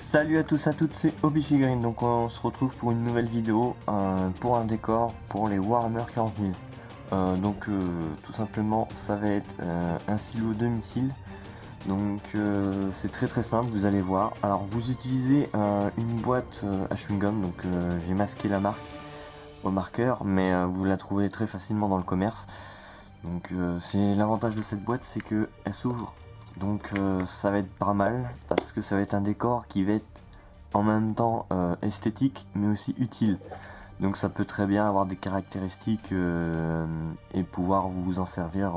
Salut à tous à toutes, c'est Hobby Figurine. Donc on se retrouve pour une nouvelle vidéo pour un décor pour les Warhammer 40 000. Tout simplement ça va être un silo de missiles. Donc c'est très simple, vous allez voir. Alors vous utilisez une boîte à chewing-gum, donc j'ai masqué la marque au marqueur, mais vous la trouvez très facilement dans le commerce. Donc c'est l'avantage de cette boîte, c'est que elle s'ouvre. Donc ça va être pas mal parce que ça va être un décor qui va être en même temps esthétique mais aussi utile. Donc ça peut très bien avoir des caractéristiques et pouvoir vous en servir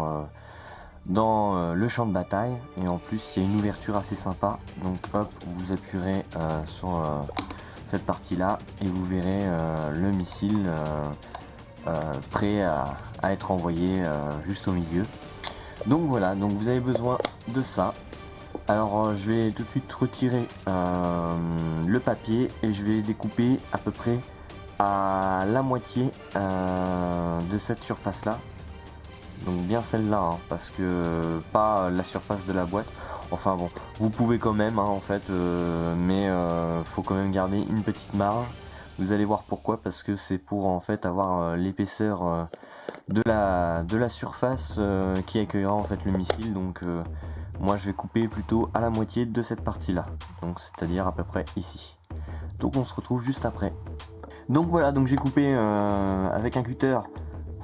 dans le champ de bataille. Et en plus il y a une ouverture assez sympa. Donc hop, vous appuierez sur cette partie là et vous verrez le missile prêt à être envoyé juste au milieu. Donc voilà, donc vous avez besoin de ça. Alors je vais tout de suite retirer le papier et je vais découper à peu près à la moitié de cette surface là. Donc bien celle-là, hein, parce que pas la surface de la boîte. Enfin bon, vous pouvez quand même en fait, mais faut quand même garder une petite marge. Vous allez voir pourquoi, parce que c'est pour en fait avoir l'épaisseur de la surface qui accueillera en fait le missile. Donc moi je vais couper plutôt à la moitié de cette partie là, donc c'est-à-dire à peu près ici. Donc on se retrouve juste après. Donc voilà, donc j'ai coupé avec un cutter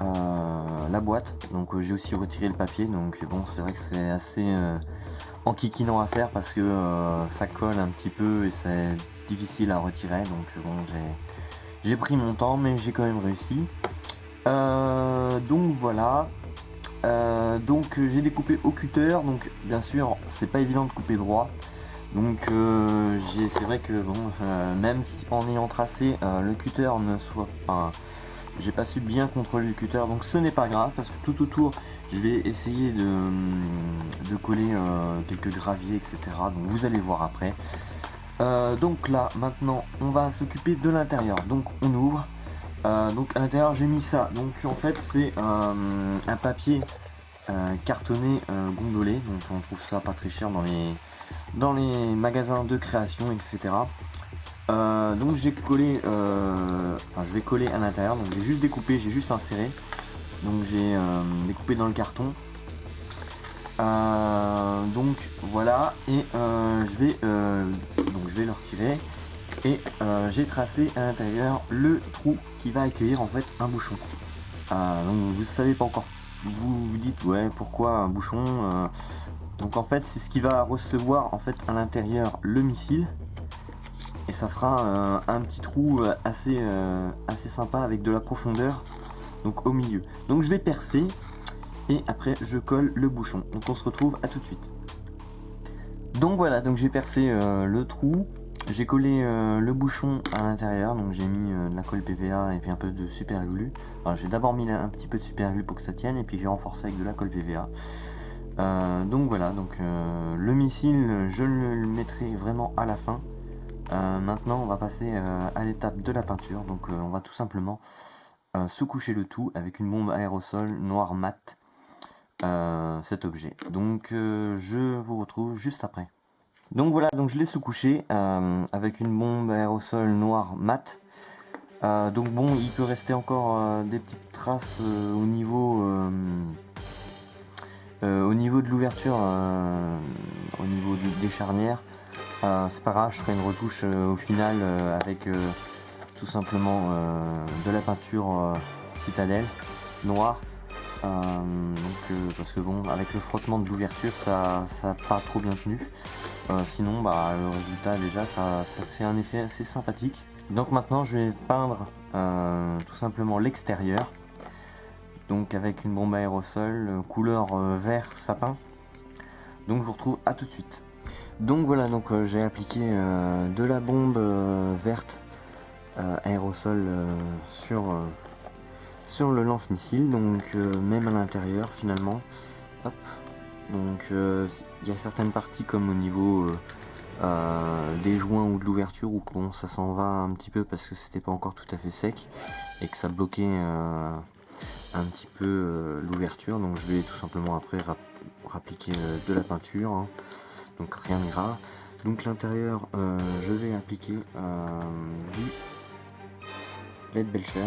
la boîte, donc j'ai aussi retiré le papier. Donc bon, c'est vrai que c'est assez enquiquinant à faire parce que ça colle un petit peu et c'est difficile à retirer. Donc bon, j'ai pris mon temps mais j'ai quand même réussi. Donc voilà. Donc j'ai découpé au cutter, donc bien sûr c'est pas évident de couper droit, donc c'est vrai que bon, même si en ayant tracé le cutter ne soit pas, j'ai pas su bien contrôler le cutter, donc ce n'est pas grave parce que tout autour je vais essayer de coller quelques graviers, etc. Donc vous allez voir après. Donc là maintenant on va s'occuper de l'intérieur, donc on ouvre. Donc à l'intérieur j'ai mis ça, donc en fait c'est un papier cartonné gondolé, donc on trouve ça pas très cher dans les magasins de création, etc. Donc j'ai collé, je vais coller à l'intérieur, donc j'ai juste découpé, j'ai juste inséré, donc j'ai découpé dans le carton. Donc voilà, et je vais le retirer. Et j'ai tracé à l'intérieur le trou qui va accueillir en fait un bouchon. Donc vous savez pas encore, vous vous dites ouais pourquoi un bouchon, donc en fait c'est ce qui va recevoir en fait à l'intérieur le missile et ça fera un petit trou assez sympa avec de la profondeur donc au milieu. Donc je vais percer et après je colle le bouchon. Donc on se retrouve à tout de suite. Donc voilà, donc j'ai percé le trou. J'ai collé le bouchon à l'intérieur, donc j'ai mis de la colle PVA et puis un peu de super glue. Alors j'ai d'abord mis un petit peu de super glue pour que ça tienne et puis j'ai renforcé avec de la colle PVA. Donc voilà, donc le missile je le mettrai vraiment à la fin. Maintenant on va passer à l'étape de la peinture, donc on va tout simplement sous-coucher le tout avec une bombe aérosol noir mat cet objet. Donc je vous retrouve juste après. Donc voilà, donc je l'ai sous-couché avec une bombe aérosol noir mat. Donc bon, il peut rester encore des petites traces au niveau de l'ouverture, au niveau des charnières. C'est pas grave, je ferai une retouche au final avec tout simplement de la peinture citadelle noire. Parce que bon, avec le frottement de l'ouverture, ça n'a pas trop bien tenu. Sinon, le résultat déjà, ça fait un effet assez sympathique. Donc maintenant, je vais peindre tout simplement l'extérieur. Donc avec une bombe aérosol couleur vert sapin. Donc je vous retrouve à tout de suite. Donc voilà, donc j'ai appliqué de la bombe verte aérosol sur le lance-missile, donc même à l'intérieur finalement. Hop. Donc il y a certaines parties comme au niveau des joints ou de l'ouverture où bon, ça s'en va un petit peu parce que c'était pas encore tout à fait sec et que ça bloquait un petit peu l'ouverture. Donc je vais tout simplement après rappliquer de la peinture, hein. Donc rien de grave. Donc l'intérieur, je vais appliquer du LED Belcher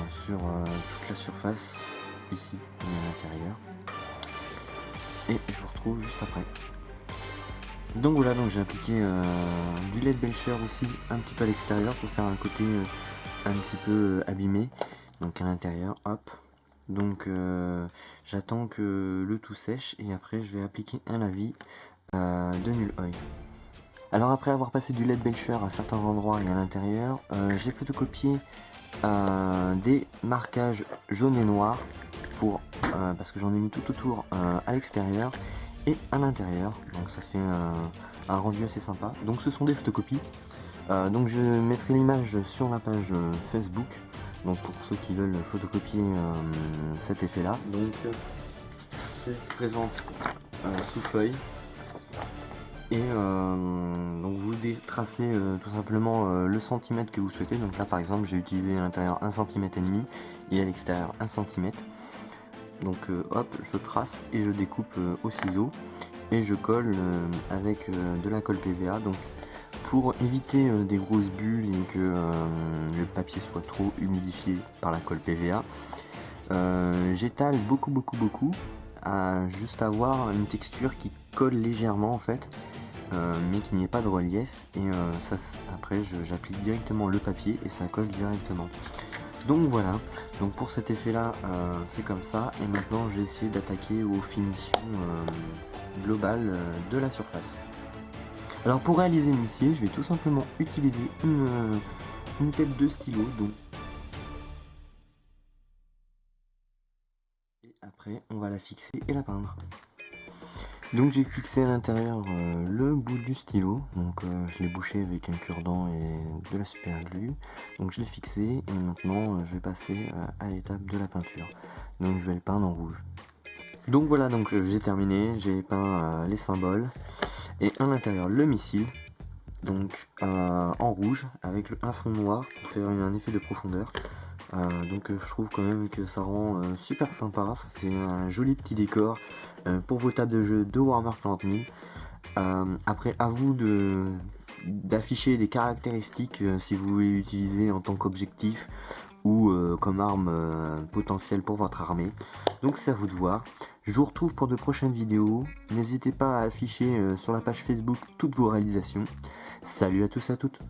sur toute la surface ici à l'intérieur, et je vous retrouve juste après. Donc voilà, donc j'ai appliqué du LED Belcher aussi un petit peu à l'extérieur pour faire un côté un petit peu abîmé, donc à l'intérieur, hop. Donc j'attends que le tout sèche et après je vais appliquer un lavis de Null Oil. Alors après avoir passé du LED Belcher à certains endroits et à l'intérieur, j'ai photocopié des marquages jaunes et noirs pour, parce que j'en ai mis tout autour à l'extérieur et à l'intérieur, donc ça fait un rendu assez sympa. Donc ce sont des photocopies, donc je mettrai l'image sur la page Facebook, donc pour ceux qui veulent photocopier cet effet là. Donc ça se présente sous feuille. Et donc vous détracez tout simplement le centimètre que vous souhaitez. Donc là par exemple j'ai utilisé à l'intérieur 1,5 cm et à l'extérieur 1 cm. Donc hop, je trace et je découpe au ciseau et je colle avec de la colle PVA. Donc pour éviter des grosses bulles et que le papier soit trop humidifié par la colle PVA, j'étale beaucoup à juste avoir une texture qui colle légèrement en fait, mais qu'il n'y ait pas de relief, et ça, après j'applique directement le papier et ça colle directement. Donc voilà, donc pour cet effet là c'est comme ça, et maintenant j'ai essayé d'attaquer aux finitions globales de la surface. Alors pour réaliser le missile, je vais tout simplement utiliser une tête de stylo, donc et après on va la fixer et la peindre. Donc j'ai fixé à l'intérieur le bout du stylo, donc je l'ai bouché avec un cure-dent et de la super glue. Donc je l'ai fixé et maintenant je vais passer à l'étape de la peinture. Donc je vais le peindre en rouge. Donc voilà, donc j'ai terminé, j'ai peint les symboles et à l'intérieur le missile, donc en rouge avec un fond noir pour faire un effet de profondeur. Donc je trouve quand même que ça rend super sympa, ça fait un joli petit décor pour vos tables de jeu de Warhammer 40 000. Après à vous d'afficher des caractéristiques si vous voulez l'utiliser en tant qu'objectif ou comme arme potentielle pour votre armée. Donc c'est à vous de voir. Je vous retrouve pour de prochaines vidéos. N'hésitez pas à afficher sur la page Facebook toutes vos réalisations. Salut à tous et à toutes.